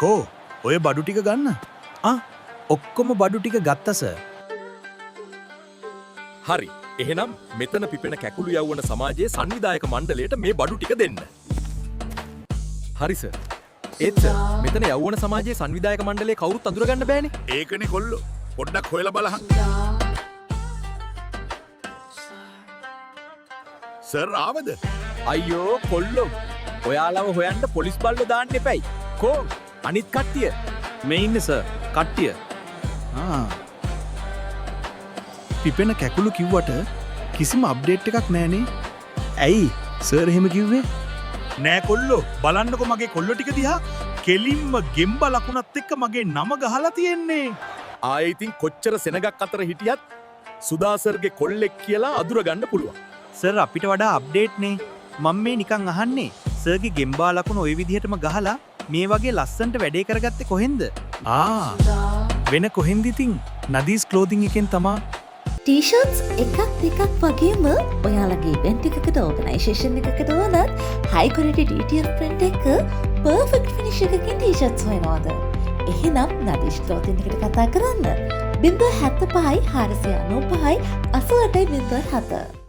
කෝ ඔය බඩු ටික ගන්න. ඔක්කොම බඩු ටික ගත්තා සර්. හරි. එහෙනම් මෙතන පිපෙන කැකුළු යවවන සමාජයේ සංවිධායක මණ්ඩලයට මේ බඩු ටික දෙන්න. හරි සර්. ඒත් සර් මෙතන යවවන සමාජයේ සංවිධායක මණ්ඩලයේ කවුරුත් අඳුරගන්න බෑනේ. ඒකනේ කොල්ලෝ. පොඩ්ඩක් හොයලා බලහන්. සර් ආවද? අයියෝ කොල්ලෝ. ඔයාලව හොයන්න පොලිස් බල්ලෝ දාන්න එපයි. කෝ අනිත් කට්ටිය මේ ඉන්නේ සර්. කට්ටිය. පිපෙන කැකුළු කිව්වට කිසිම අප්ඩේට් එකක් නෑනේ. ඇයි සර් එහෙම කිව්වේ? නෑ කොල්ලෝ බලන්නකො මගේ කොල්ලෝ ටික දිහා. කෙලින්ම ගෙම්බ ලකුණත් එක්ක මගේ නම ගහලා තියෙන්නේ. ආයේ ඉතින් කොච්චර සෙනගක් අතර හිටියත් සුදාසර්ගේ කොල්ලෙක් කියලා අඳුරගන්න පුළුවන්. සර් අපිට වඩා අප්ඩේට් නේ. මම මේ නිකන් අහන්නේ සර්ගේ ගෙම්බා ලකුණ ওই විදිහටම ගහලා මේ වගේ ලස්සනට වැඩේ කරගත්තේ කොහෙන්ද? වෙන කොහෙන්ද ඉතින්? නදීස් ක්ලෝතින් එකෙන් තමා. ටීෂර්ට්ස් එකක් දෙකක් වගේම ඔයාලගේ ඉවෙන්ට් එකකට ඕගනයිසේෂන් එකකට වුණත් හයි ක්වොලිටි DTF print එක පර්ෆෙක්ට් ෆිනිෂ් එකකින් ටීෂර්ට්ස් හොයනවාද? එහෙනම් නදීස් ක්ලෝතින් එකට කතා කරන්න. 075 495 88 07